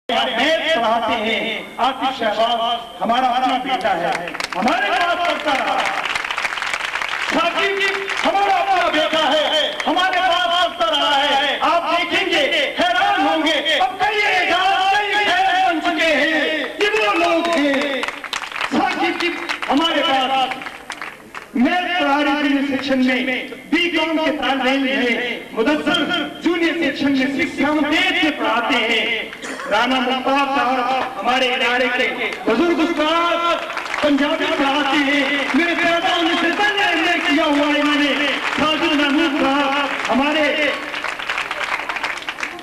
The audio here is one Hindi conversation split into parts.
पढ़ाते हैं। आतिफ शहबाज हमारा अपना बेटा है, हमारे पास पढ़ता रहा। साकिब हमारा अपना बेटा है, हमारे पास पढ़ता रहा है। आप देखेंगे हैरान होंगे, अब कई खैर बन चुके हैं। ये वो लोग हैं। साकिब हमारे पास मैं सेक्शन में बीकॉम के तालिब इल्म है, मुदस्सिर जूनियर सेक्शन में 678 से पढ़ाते हैं। राना मुख्तार साहब हमारे इदारे के बुजुर्ग उस्ताद पंजाबी पढ़ाते हैं। मेरे पैदा होने से पहले एमए किया हुआ इन्होंने। साजिद महमूद साहब हमारे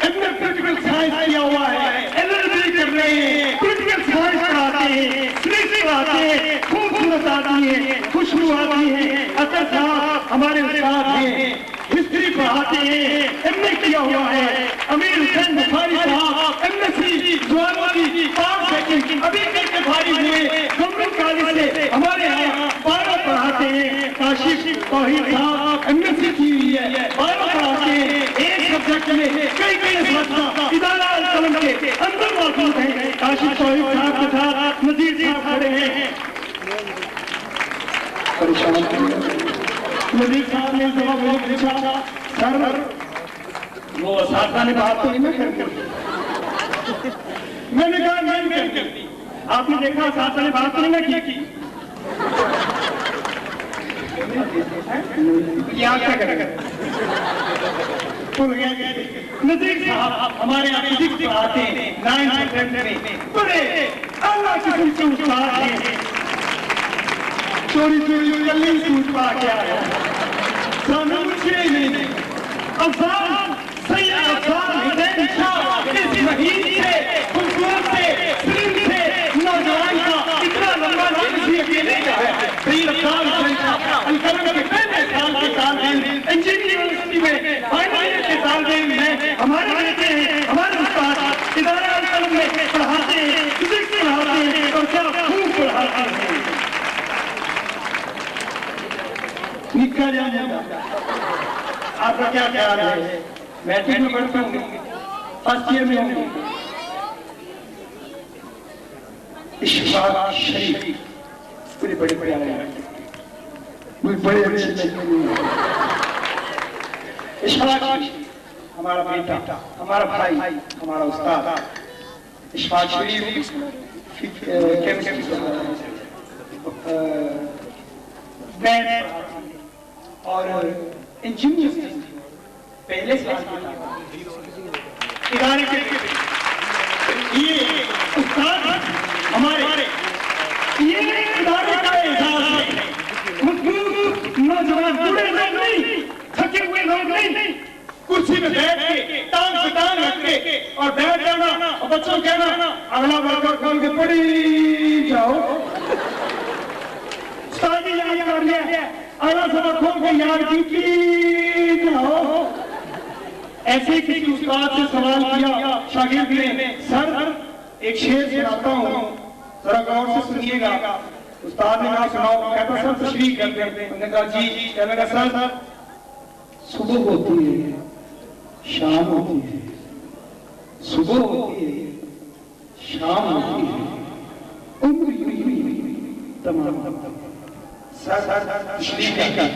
एमए क्रिटिकल साइंस किया हुआ है, एलएलबी कर रहे हैं, क्रिटिकल साइंस पढ़ाते हैं, फिजिक्स पढ़ाते हैं। खूबसूरत आदमी है, खुशबू आदमी है। असद साहब हमारे उस्ताद हैं, हिस्ट्री पढ़ाते हैं, एमए किया हुआ है। अमीर हुसैन बुखारी साहब एमएससी जुआलॉजी पाक सेकंड अभी करके भारी हुए गवर्नमेंट कॉलेज से हमारे यहाँ 12 पढ़ाते हैं। काशिफ तौहीद साहब एमएससी की हुई है, 12 पढ़ाते हैं। एक सब्जेक्ट में कई साथी इदारा कलम के अंदर मौजूद हैं। काशिफ तौहीद साहब के साथ नजीर साहब खड़े हैं। नजीर साहब ने जवाब पूछा, सर वो साथा ने बात तो नहीं करती। मैंने कहा नहीं करती। आपने देखा साथा ने बात तो नहीं की। याद क्या करेगा? नजीर साहब हमारे यहाँ फिजिक्स पढ़ाते हैं 9th में, बड़े अल्लाह किस्म के उस्ताद हैं। चोरी कल्ली सूट पा के आया, सामने मुझे नहीं। अफसान सैयद अफसान हुसैन शाह इस महीन से खूबसूरत से स्लिम से नौजवान का इतना लंबा नाम किसी अकेले का है। सैयद अफसान हुसैन शाह अलकलम के पहले साल के तालिब इंजीनियरिंग यूनिवर्सिटी में फाइनल ईयर के तालिब हैं। हमारे बेटे हैं, हमारे उस्ताद इदारा अलकलम में पढ़ाते हैं, फिजिक्स पढ़ाते हैं और क्या खूब पढ़ाते हैं। निकल जाएगा। आपका क्या ख्याल है? मैट्रिक में पढ़ते होंगे, फर्स्ट ईयर में होंगे। इशफाक शरीफ पूरे बड़े आ रहे हैं, बड़े अच्छे इशफाक हमारा बेटा, हमारा भाई, हमारा उस्ताद। इशफाक शरीफ केमिस्ट्री और इंजीनियर पहले साल इदारे के ये उस्ताद हमारे ये इदारे का एहसास है। मजबूत नौजवान बूढ़े लोग नहीं, थके हुए लोग नहीं, कुर्सी में बैठ के टांग पे टांग रख के और बैठ जाना और बच्चों कहना अगला वर्कआउट खोल के पड़ी जाओ। उस्ताद याद कर लिया, अगला सबक खोल के याद की जाओ। ऐसे किसी उस्ताद से सवाल किया शागिर्द ने, सर एक शेर सुनाता हूँ, जरा गौर से सुनिएगा। उस्ताद ने कहा सुनाओ। कहता सर तशरीह कर दें। उन्होंने कहा जी। कहने लगा सर सुबह होती है, शाम होती है, सुबह होती है, शाम होती है, उम्र तमाम सर तशरीह कर।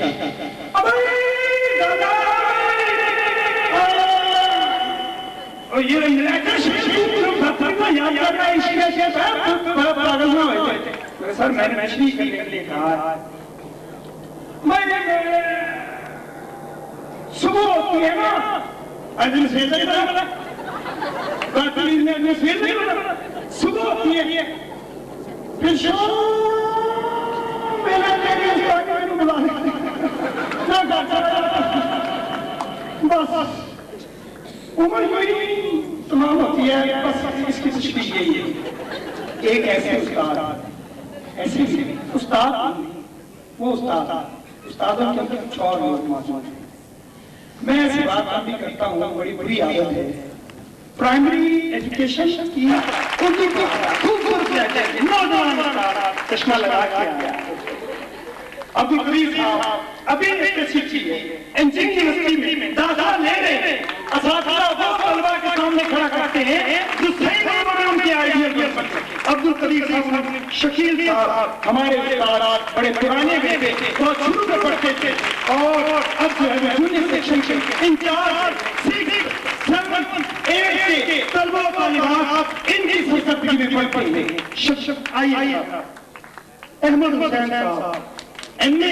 और ये याद करना इसलिए पागल ना हो जाए। सर मैंने मछली करने के लिए कहा, सुबह होती है ना, अजन से सुबह होती है, फिर शाम बस उम्र कोई तमाम होती है। बस इसकी तशरीह यही है। एक ऐसे उस्ताद, ऐसे उस्ताद, वो उस्तादों के अंदर कुछ और लोग मौजूद हैं। मैं ऐसी बात भी करता हूँ, बड़ी बुरी आदत है। प्राइमरी एजुकेशन की उर्दू नौजवान चश्मा लगा के अब्दुल करीम साहब अभी इंजीनियरिंग में दाखिला ले रहे हैं, असातिज़ा वो तलबा के सामने खड़ा करते हैं जो सही मायनों में उनके आइडिया बन सके। अब्दुल करीम साहब, शकील साहब हमारे उस्ताद बड़े पुराने थे, बहुत शुरू से पढ़ते थे और अब जो है जूनियर सेक्शन के इंचार्ज 6, 7, 8 के तलबा तालिबात इनकी सरकर्दगी में पढ़ते हैं। आइए अहमद हुसैन साहब एमए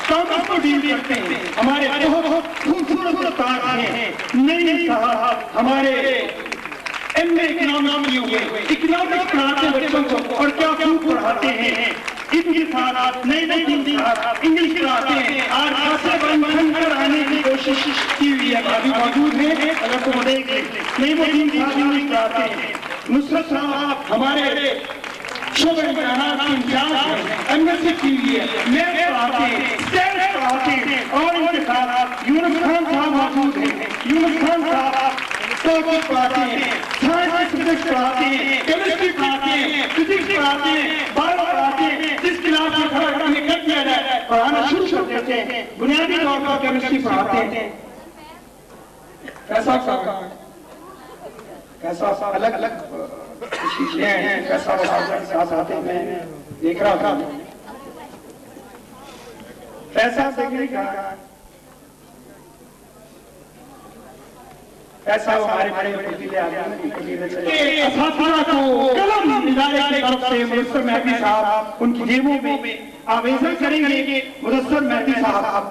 कॉमर्स को डील करते हैं, हमारे बहुत खूबसूरत उस्ताद हैं। नईम साहब हमारे एमए इकोनॉमिक्स किए हुए, इकोनॉमिक्स पढ़ाते हैं बच्चों को और क्या खूब पढ़ाते हैं। इनके साथ नई इंग्लिश पढ़ाते हैं और खासे बनकर आने की कोशिश की हुई है, अभी मौजूद है, अगर तो देख नईमुद्दीन साहब इंग्लिश पढ़ाते हैं। नुसरत साहब हमारे शोबे एमएससी की हुई है, मैथ पढ़ाते हैं, स्टेट पढ़ाते हैं और इनके साथ यूनुस खान साहब मौजूद हैं। यूनुस खान साहब टॉपिक पढ़ाते हैं, साइंस सब्जेक्ट पढ़ाते हैं, केमिस्ट्री पढ़ाते हैं, फिजिक्स पढ़ाते हैं, बायो पढ़ाते हैं। जिस क्लास में खड़ा करके कर दिया जाए पढ़ाना शुरू कर देते हैं, बुनियादी तौर पर केमिस्ट्री पढ़ाते हैं। कैसा अलग अलग चीजें हैं, कैसा साथ आते हैं, मैं देख रहा था। पैसा देखने का पैसा हमारे बड़े वकील कलम इदारे की तरफ से मुदस्सर मेहदी साहब उनकी जेबों में आवेदन करेंगे। मुदस्सर मेहदी साहब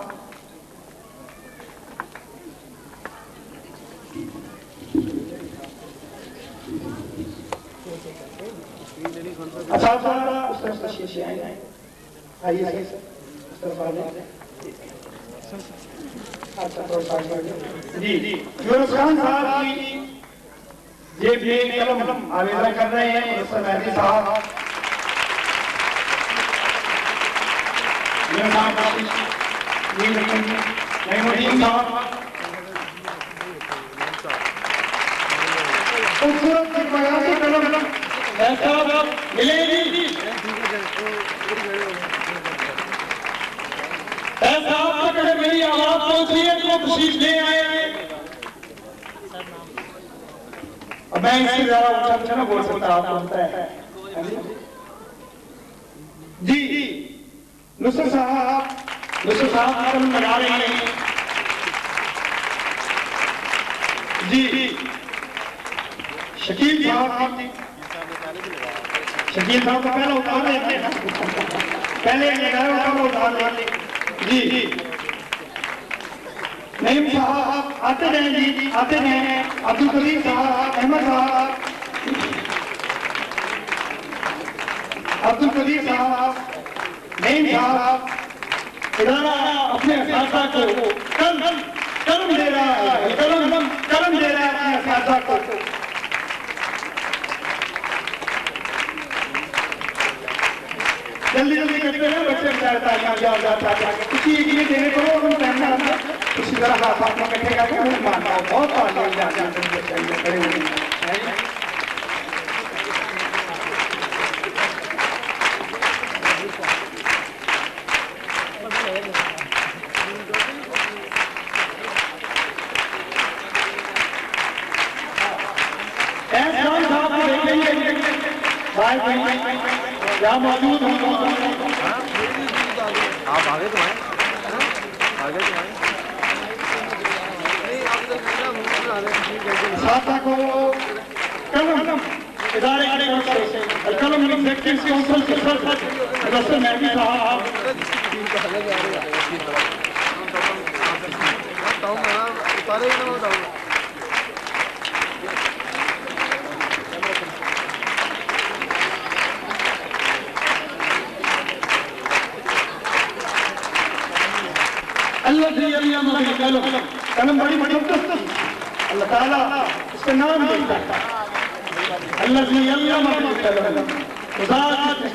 अच्छा उस तरफ से शीशे आइए उस तरफ आ जाए। अच्छा जी यूनुस खान साहब की जेब में कलम आवेदन कर रहे हैं मुदस्सर मेहदी साहब। नईमुद्दीन साहब खूबसूरत कलम ऐसा मिलेगी ऐसा अगर मेरी आवाज पहुंची है तो तशरीफ ले आए। अब मैं इससे ज्यादा ऊंचा ना बोल सकता, आपको होता है जी। नुसरत साहब कलम लगा रहे हैं जी। शकील साहब को पहले उतार लेते हैं, पहले उतार लेते जी। नईम साहब आते रहें जी, आते रहें। अब्दुल करीम साहब, अहमद साहब, अब्दुल करीम साहब, नईम साहब, इदारा अपने असातिज़ा को कलम दे रहा है, कलम दे रहा है अपने असातिज़ा को। जल्दी जल्दी करके ना बच्चे बेचारे किसी एक लिए देने को हम पहनना उसी तरह हाथ में कटेगा क्या मानना बहुत खड़े हुए यहाँ मौजूद आप आगे तो आए, आगे तो आए। छात्रा को कलम इदारे कलम एग्जीक्यूटिव काउंसिल के मुदस्सर मेहदी साहब उतारे ही ना कलम बड़ी जबरदस्त अल्लाह ताला इसका नाम देता है।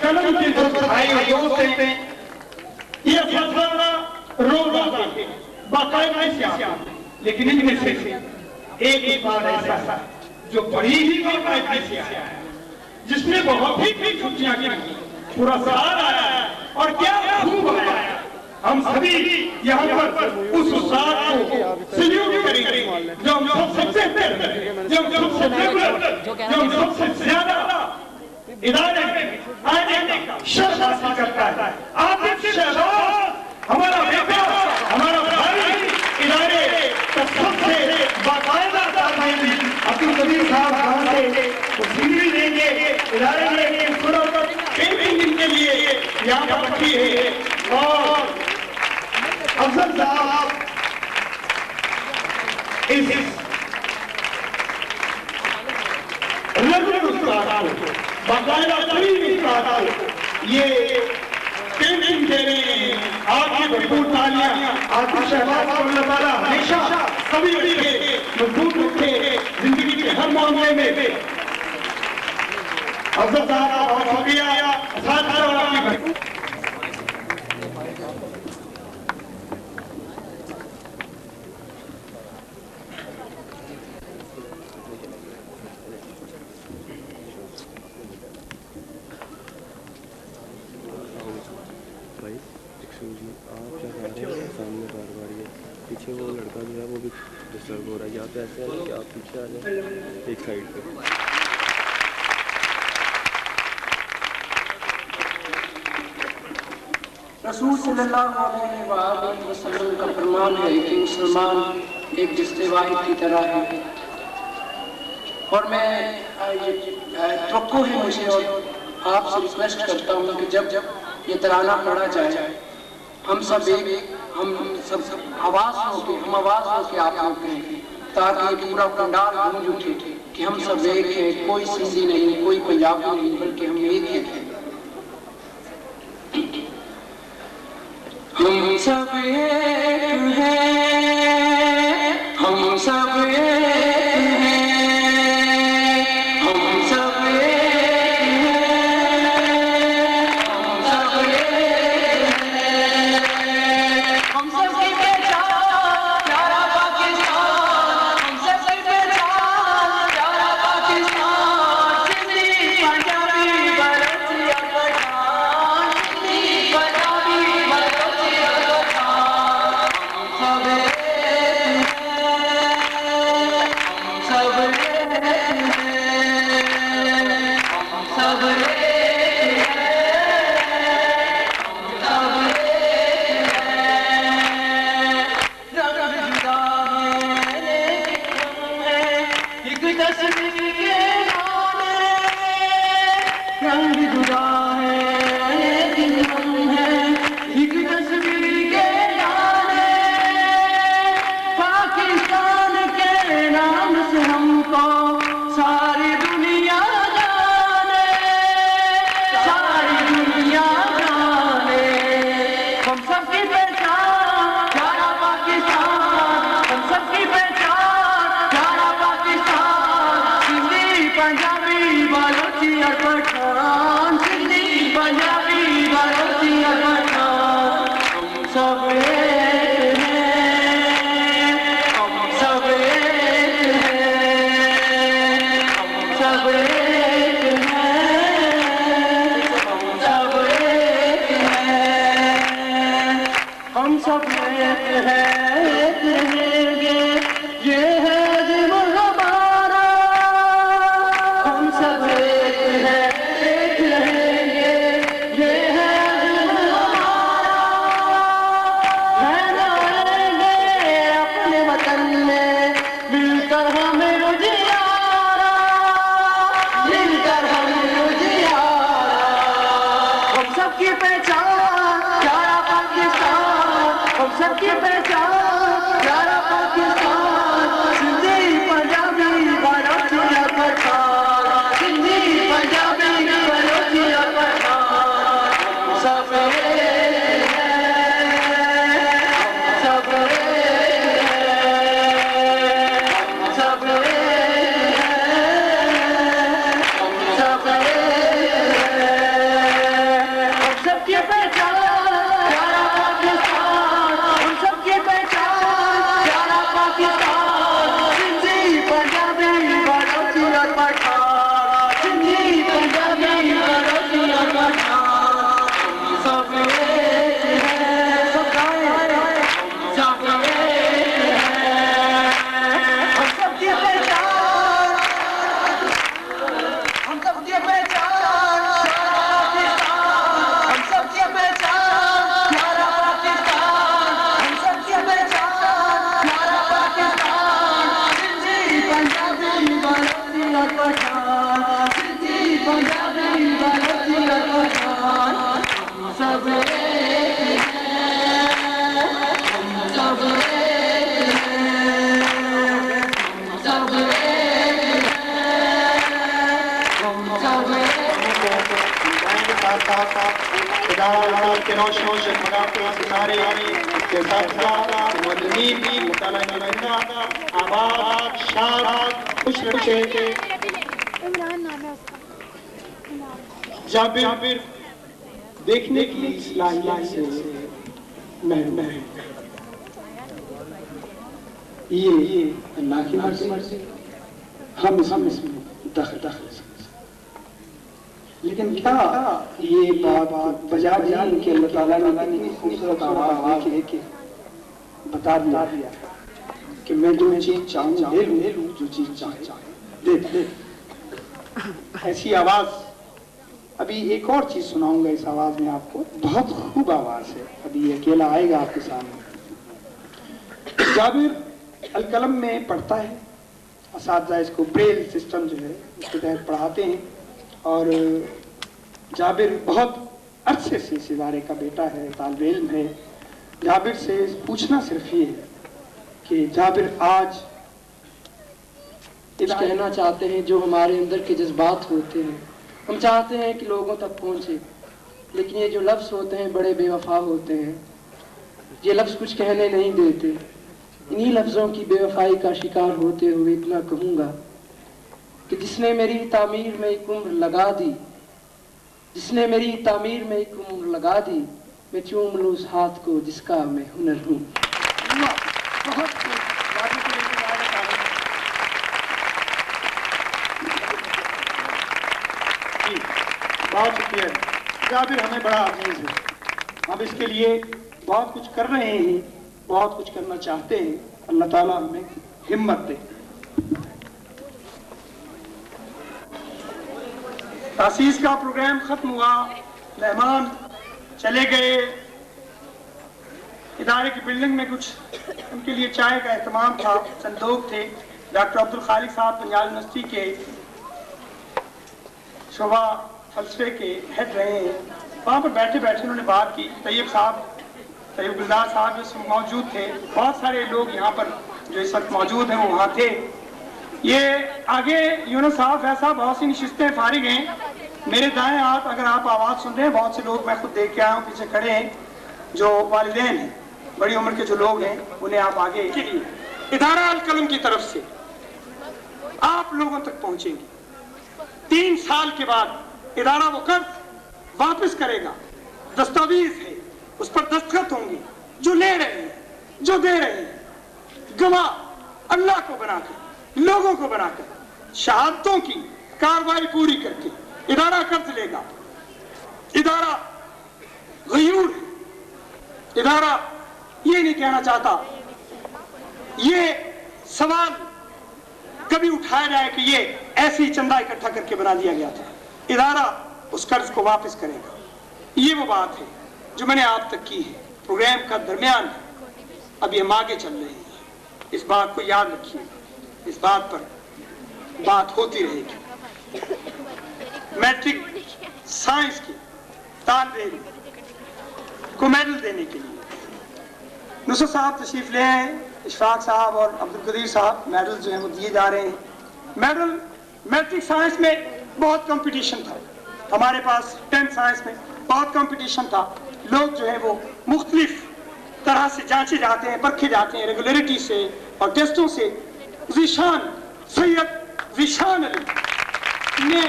कलम के जो भाई दोस्त हैं ये फतवा रोज आते हैं बाकायदा से, लेकिन इनमें से एक बार ऐसा जो बड़ी ही बाकायदा से आया जिसने बहुत ही छुट्टियां की पुरस्कार आया और क्या खूब आया। हम सभी यहाँ पर उस उस्ताद को सल्यूट करेंगे जो हम सबसे बेहतर, जो हम सबसे रेगुलर, जो हम सबसे ज्यादा इदारे में आने का शर्त हासिल करता है। आतिफ शहबाज हमारा बेटा, हमारा भाई, इदारे का सबसे बाकायदा तालीमी। अब्दुल कबीर साहब यहाँ से सीढ़ी देंगे, इदारे में पेंटिंग के लिए यहाँ पर रखी है। और अफजल साहब इस रेगुलर उस्ताद को, बाकायदा तरीन उस्ताद को ये पेंटिंग दे रहे हैं। आपकी भरपूर तालियां आतिफ शहबाज को अल्लाह ताला हमेशा सभी रखे, मजबूत रखे जिंदगी के हर मामले में। अफजल साहब का बहुत शुक्रिया। भाई एक्सक्यूज मी, आप क्या कर रहे हैं? सामने बार बार ये पीछे वो लड़का जो है वो भी डिस्टर्ब हो रहा है। या तो ऐसे है कि आप पीछे आ जाए एक साइड पे। रसूल सल्लल्लाहु अलैहि वसल्लम का फरमान है कि मुसलमान एक जिस्ते वाहिद की तरह है। और मैं तवक्को है मुझे और आपसे रिक्वेस्ट करता हूँ कि जब ये तराना पढ़ा जाए हम सब आवाज़ हो के आप लोग कहें, ताकि ये पूरा पंडाल गूंज उठे कि हम सब एक हैं, कोई सिंधी नहीं, कोई पंजाबी नहीं, बल्कि हम एक हैं। हम सब एक हैं, हम सब एक हैं, हम सब एक हैं, हम सब एक हैं। हम सब की पहचान प्यारा पाकिस्तान, हम सब की पहचान प्यारा पाकिस्तान। सिंधी पंजाबी बलोचिया पठान, सिंधी पंजाबी बलोचिया पठान। हम सब एक हैं, हम सब एक हैं, हम सब एक हैं, हम सब एक हैं। रंग जुदा है लेकिन हम हैं एक तस्वीर के नाने। रंग जुदा है लेकिन हम हैं एक तस्वीर के नाने। पाकिस्तान के नाम से हमको सारी दुनिया जाने, सारी दुनिया जाने। हम सबकी पहचान प्यारा पाकिस्तान, हम सबकी पहचान प्यारा पाकिस्तान। सिंधी पंजाबी बलोची और पठान, सिंधी पंजाबी बलोची और पठान। हम सब एक हैं, हम सब एक हैं, हम सब एक हैं, हम सब एक हैं। हम सब एक हैं, एक रहेंगे, ये है जीवन हमारा। हम सब एक हैं, एक रहेंगे, ये है जीवन हमारा। रहना रहेंगे अपने वतन में, मिलकर हमें उजियारा, मिलकर हमें उजियारा। हम सबकी पहचान प्यारा पाकिस्तान, हम सबकी पहचान प्यारा पाकिस्तान। सिंधी पंजाबी बलोची और पठान, सिंधी पंजाबी बलोची और पठान। हम सब एक हैं, हम सब एक हैं, हम सब एक हैं, हम सब एक हैं। हम सबकी पहचान प्यारा पाकिस्तान, हम सबकी के रोशनों से सितारे के साथ मदनी मुताला आबाद शाद खुश रखे जाबिर देखने की सलाहियत से महरूम ये अल्लाह की मर्जी हम इसमें दखल लेकिन क्या ये बात बजा कि अल्लाह ताला ने इतनी खूबसूरत आवाज़ लेके बता दिया कि मैं जो चीज चाहूँ ले लूँ जो चीज चाहे दे ऐसी आवाज़। अभी एक और चीज सुनाऊंगा इस आवाज में आपको, बहुत खूब आवाज है, अभी अकेला आएगा आपके सामने। जाबिर अलकलम में पढ़ता है, असातिज़ा इसको ब्रेल सिस्टम जो है उसके तहत पढ़ाते हैं और जाबिर बहुत अरसे से इस इदारे का बेटा है, तालिब इल्म है। जाबिर से पूछना सिर्फ ये है कि जाबिर आज कुछ कहना चाहते हैं जो हमारे अंदर के जज्बात होते हैं, हम चाहते हैं कि लोगों तक पहुंचे, लेकिन ये जो लफ्ज़ होते हैं बड़े बेवफा होते हैं, ये लफ्ज़ कुछ कहने नहीं देते। इन्हीं लफ्ज़ों की बेवफाई का शिकार होते हुए इतना कहूँगा कि जिसने मेरी तामीर में एक उम्र लगा दी, जिसने मेरी तामीर में एक उम्र लगा दी, मैं चूम लूँ उस हाथ को जिसका मैं हुनर हूँ। बहुत शुक्रिया। जाबिर हमें बड़ा अजीज है, हम इसके लिए बहुत कुछ कर रहे हैं, बहुत कुछ करना चाहते हैं। अल्लाह ताला हमें हिम्मत दे। तासीस का प्रोग्राम खत्म हुआ, मेहमान चले गए, इदारे की बिल्डिंग में कुछ उनके लिए चाय का एहतमाम था, चंद लोग थे। डॉक्टर अब्दुल खालिक साहब पंजाब यूनिवर्सिटी के शोभा फलसफे के हेड रहे हैं, वहाँ पर बैठे बैठे उन्होंने बात की। तैयब गुलजार साहब जो मौजूद थे, बहुत सारे लोग यहाँ पर जो इस वक्त मौजूद हैं वो वहाँ थे। ये आगे यूनुस साहब फैसा बहुत सी नशिस्तें फारिग हैं। मेरे दाएं हाथ अगर आप आवाज़ सुन रहे हैं, बहुत से लोग मैं खुद देख के आया हूँ पीछे खड़े हैं, जो वालिदैन हैं, बड़ी उम्र के जो लोग हैं, उन्हें आप आगे इदारा अल कलम की तरफ से आप लोगों तक पहुँचेंगे। 3 साल के बाद इदारा वो कर्ज वापस करेगा, दस्तावेज है, उस पर दस्तखत होंगे, जो ले रहे हैं, जो दे रहे हैं, गवाह अल्लाह को बनाकर, लोगों को बनाकर, शहादतों की कार्रवाई पूरी करके इदारा कर्ज लेगा। इदारा गयूर है, इदारा ये नहीं कहना चाहता, ये सवाल कभी उठाया जाए कि ये ऐसी चंदा इकट्ठा करके बना दिया गया था। इदारा उस कर्ज को वापस करेगा। ये वो बात है जो मैंने आप तक की है। प्रोग्राम का दरमियान अभी हम आगे चल रहे हैं, इस बात को याद रखिए, इस बात पर बात होती रहेगी। मैट्रिक साइंस की तालिब इल्म को मेडल देने के लिए नुसरत साहब तशरीफ ले आए, इशफाक साहब और अब्दुल कदीर साहब, मेडल जो है वो दिए जा रहे हैं। मेडल मैट्रिक साइंस में बहुत कंपटीशन था, हमारे पास 10th साइंस में बहुत कंपटीशन था। लोग जो है वो मुख्तलिफ तरह से जांचे जाते हैं, परखे जाते हैं, रेगुलरिटी से और टेस्टों से। सैयद ज़ीशान अली ने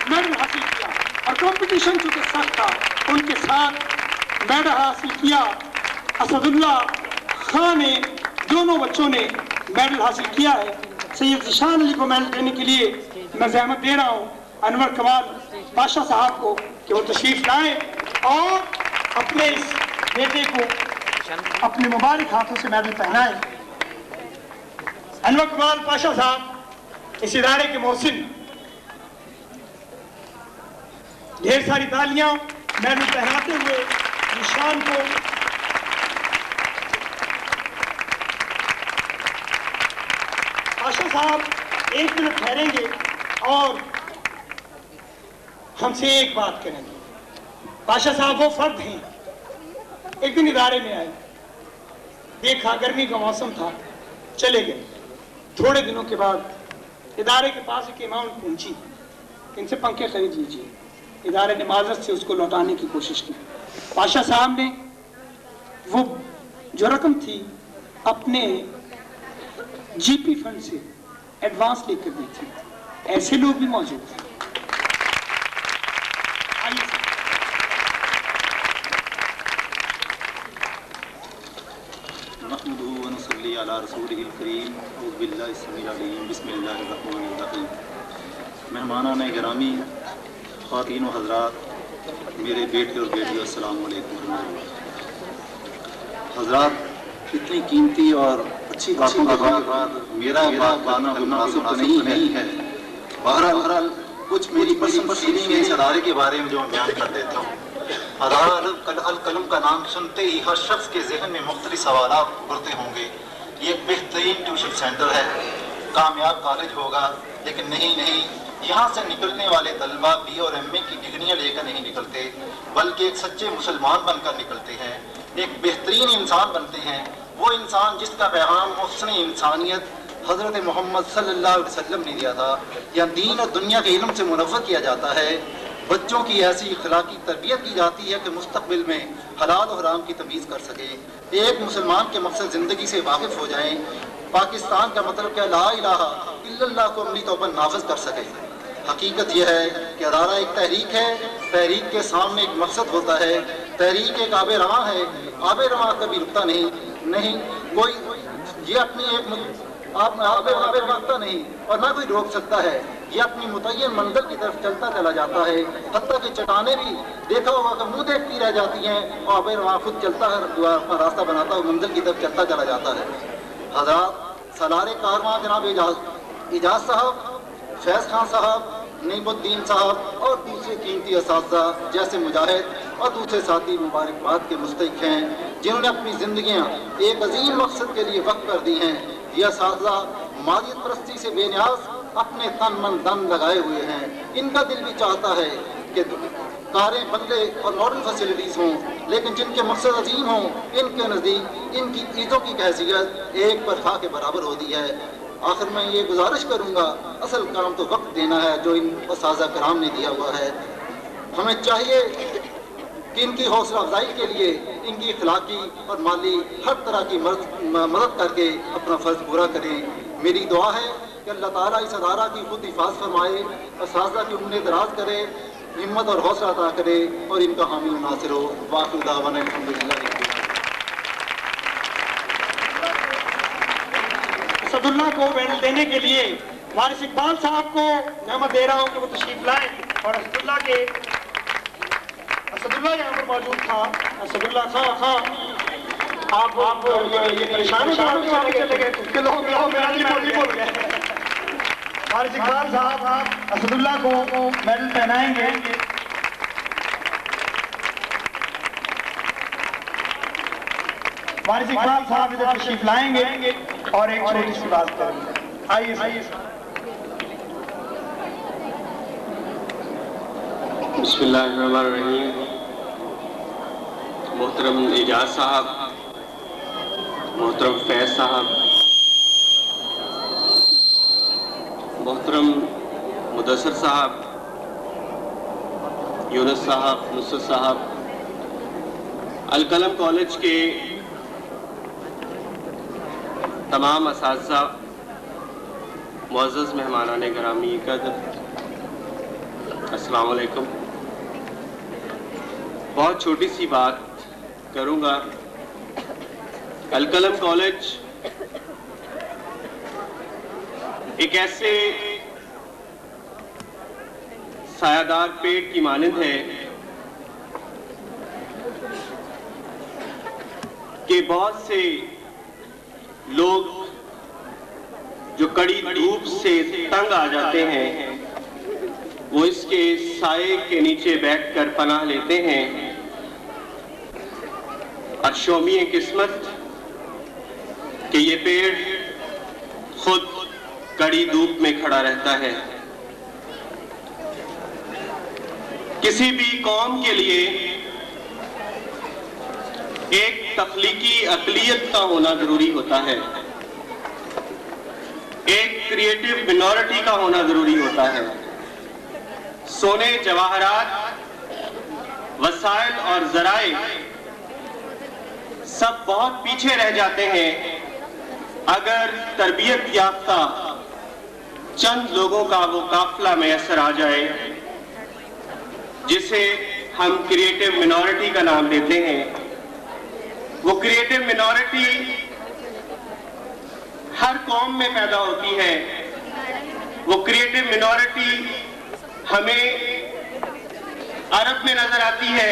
मेडल हासिल किया और कंपटीशन चूंकि सख्त था, उनके साथ मेडल हासिल किया। असदुल्ला खान ने, दोनों बच्चों ने मेडल हासिल किया है। सैयद ज़ीशान अली को मेडल देने के लिए मैं ज़हमत दे रहा हूँ अनवर कमाल पाशा साहब को कि वो तशरीफ लाएं और अपने इस बेटे को अपने मुबारक हाथों से मेडल पहनाएं। अनवर कमाल पाशा साहब इस इदारे के मोहसिन, ढेर सारी तालियां मेडल पहनाते हुए निशान को। पाशा साहब 1 मिनट ठहरेंगे और हमसे एक बात करेंगे। पाशा साहब वो फर्द हैं, एक दिन इदारे में आए, देखा गर्मी का मौसम था, चले गए। थोड़े दिनों के बाद इदारे के पास एक अमाउंट पहुंची, इनसे पंखे खरीद लीजिए। इदारे ने माजरत से उसको लौटाने की कोशिश की। पाशा साहब ने वो जो रकम थी अपने जीपी फंड से एडवांस लेकर दी थी। ऐसे लोग भी मौजूद थे। मेहमानान गिरामी, ख़वातीन व हज़रात, मेरे बेटे और बेटियों, अस्सलाम वालेकुम। हज़रात, इतनी कीमती और अच्छी बातों के बाद मेरा बात गाना मुनासिब तो नहीं है। बहरहाल कुछ मेरी पर्सनल फीलिंग है इस अदारे के बारे में जो मैं बयान कर देता हूँ। अदारा कलम का नाम सुनते ही हर शख्स के जहन में मुख्तलिफ सवाल उभरते होंगे। ये एक बेहतरीन ट्यूशन सेंटर है, कामयाब कॉलेज होगा, लेकिन नहीं, यहाँ से निकलने वाले तलबा बी और एम ए की डिग्रियाँ लेकर नहीं निकलते, बल्कि एक सच्चे मुसलमान बनकर निकलते हैं, एक बेहतरीन इंसान बनते हैं। वो इंसान जिसका पैगाम हुस्न इंसानियत हज़रत मोहम्मद सल्लल्लाहु अलैहि वसल्लम ने दिया था, या दीन और दुनिया के इल्म से मुनव्वर किया जाता है। बच्चों की ऐसी इखलाकी तरबियत की जाती है कि मुस्तक़बिल में हलाल और हराम की तमीज़ कर सके, एक मुसलमान के मकसद ज़िंदगी से वाकिफ़ हो जाएं, पाकिस्तान का मतलब क्या ला इलाहा इल्लल्लाह को अमली तौर पर नाफिज कर सके। हकीकत यह है कि अदारा एक तहरीक है, तहरीक के सामने एक मकसद होता है। तहरीक एक आबे रवां है, आबे रवां कभी रुकता नहीं कोई ये अपनी एक आबे रुकता नहीं और ना कोई रोक सकता है। ये अपनी मुतय्यन मंजिल की तरफ चलता चला जाता है। हत्ता कि चट्टानें भी देखा होगा कि मुँह देखती रह जाती हैं और आबे रवां खुद चलता है, अपना रास्ता बनाता हुआ मंजिल की तरफ चलता चला जाता है। हज़रात, सलारे कारवां जनाब इजाज़ साहब, फैज़ खान साहब, नईमुद्दीन साहब और दूसरे कीमती असातिज़ा जैसे मुजाहिद और दूसरे साथी मुबारकबाद के मुस्तहिक़ हैं, जिन्होंने अपनी ज़िंदगियाँ एक अजीम मकसद के लिए वक़्फ़ कर दी हैं। ये असातिज़ा मादियत परस्ती से बेनियाज अपने तन मन धन लगाए हुए हैं। इनका दिल भी चाहता है कि कारें, बंगले और मॉडर्न फैसिलिटीज़ हों, लेकिन जिनके मकसद अजीम हों, इनके नज़दीक इनकी चीज़ों की हैसियत एक परखा के बराबर होती है। आखिर मैं ये गुजारिश करूँगा, असल काम तो वक्त देना है जो इन असातिज़ा कराम ने दिया हुआ है। हमें चाहिए कि इनकी हौसला अफजाई के लिए इनकी इखलाकी और माली हर तरह की मदद करके अपना फ़र्ज़ पूरा करें। मेरी दुआ है कि अल्लाह ताला इस अदारा की खुद हिफाज़त फरमाए, असातिज़ा की उम्र दराज करे, हिम्मत और हौसला अता करे और इनका हामी और नासिर हो। वाक़िअ दावाना अल्हम्दुलिल्लाह। असदुल्लाह को मेडल देने के लिए वारिस इकबाल साहब को नेमत दे रहा हूँ कि वो तशरीफ लाएं। और असदुल्लाह यहाँ पर मौजूद था। असदुल्लाह खां आप ये परेशान चले गए, उसके लोग बोल गए। वारिस इकबाल साहब असदुल्लाह को मेडल पहनाएंगे। वारिस इकबाल साहब इधर तशरीफ लाएंगे और एक छोटी सी बात करेंगे। आइए। बिस्मिल्लाहिर्रहमानिर्रहीम। मोहतरम एजाज साहब, मोहतरम फैज़ साहब, मोहतरम मुदस्सर साहब, यूनुस साहब, नुसरत साहब, अल-कलम कॉलेज के तमाम असातिज़ा, मुअज़्ज़ज़ मेहमानान गिरामी कद्र, अस्सलाम वालेकुम। बहुत छोटी सी बात करूँगा। अल-कलम कॉलेज एक ऐसे सायादार पेड़ की मानंद है कि बहुत से लोग जो कड़ी धूप से तंग आ जाते हैं, वो इसके साए के नीचे बैठकर पनाह लेते हैं। और शोमिए किस्मत कि ये पेड़ खुद कड़ी धूप में खड़ा रहता है। किसी भी कौम के लिए एक तख्लीकी अक़लियत का होना जरूरी होता है, एक क्रिएटिव मिनॉरिटी का होना जरूरी होता है। सोने जवाहरात, वसाइल और जराए सब बहुत पीछे रह जाते हैं अगर तरबियत याफ्ता चंद लोगों का वो काफिला मैसर आ जाए जिसे हम क्रिएटिव मिनॉरिटी का नाम देते हैं। वो क्रिएटिव मिनॉरिटी हर कौम में पैदा होती है। वो क्रिएटिव मिनॉरिटी हमें अरब में नजर आती है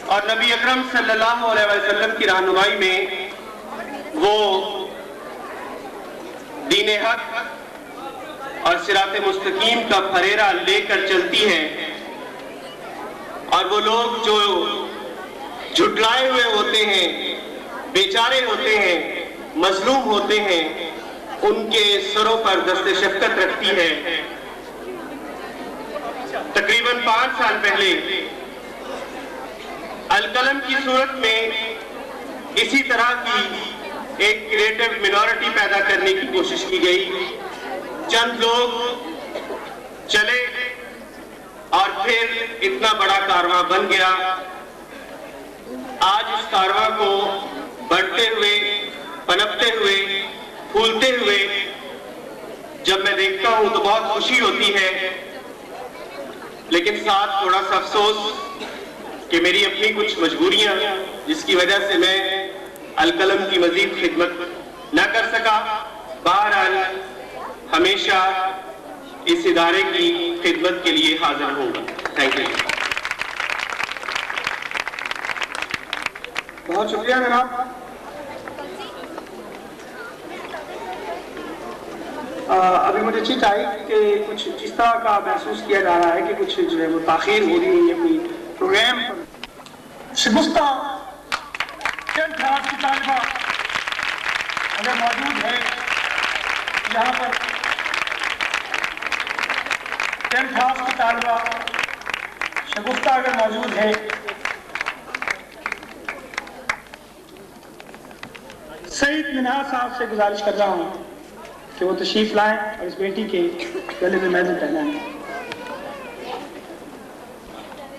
और नबी अकरम सल्लल्लाहु अलैहि वसल्लम की रहनुमाई में वो दीन हक और सिराते मुस्तकीम का फरेरा लेकर चलती है। और वो लोग जो झुटलाए हुए होते हैं, बेचारे होते हैं, मजलूम होते हैं, उनके सरों पर दस्ते शफ़क़त रखती है। तकरीबन 5 साल पहले अलकलम की सूरत में इसी तरह की एक क्रिएटिव मिनॉरिटी पैदा करने की कोशिश की गई। चंद लोग चले और फिर इतना बड़ा कारवां बन गया। आज इस कारवां को बढ़ते हुए, पनपते हुए, फूलते हुए जब मैं देखता हूं तो बहुत खुशी होती है, लेकिन साथ थोड़ा सा अफसोस कि मेरी अपनी कुछ मजबूरियां जिसकी वजह से मैं अलकलम की मजीद खिदमत न कर सका। बहरहाल हमेशा इस इदारे की खिदमत के लिए हाजिर होगा। Thank you. बहुत शुक्रिया जनाब। अभी मुझे चिट आई कि कुछ इस तरह का महसूस किया जा रहा है कि कुछ जो है वो ताखीर हो रही है अपनी प्रोग्राम पर। शगुफ्ता 10th क्लास की तालिबा अगर मौजूद है यहाँ पर, 10th क्लास की तालिबा शगुफ्ता अगर मौजूद है, सईद मिनहाज साहब से गुजारिश कर रहा हूँ कि वो तशरीफ लाएं और इस बेटी के गले में महंदी पहनाएं।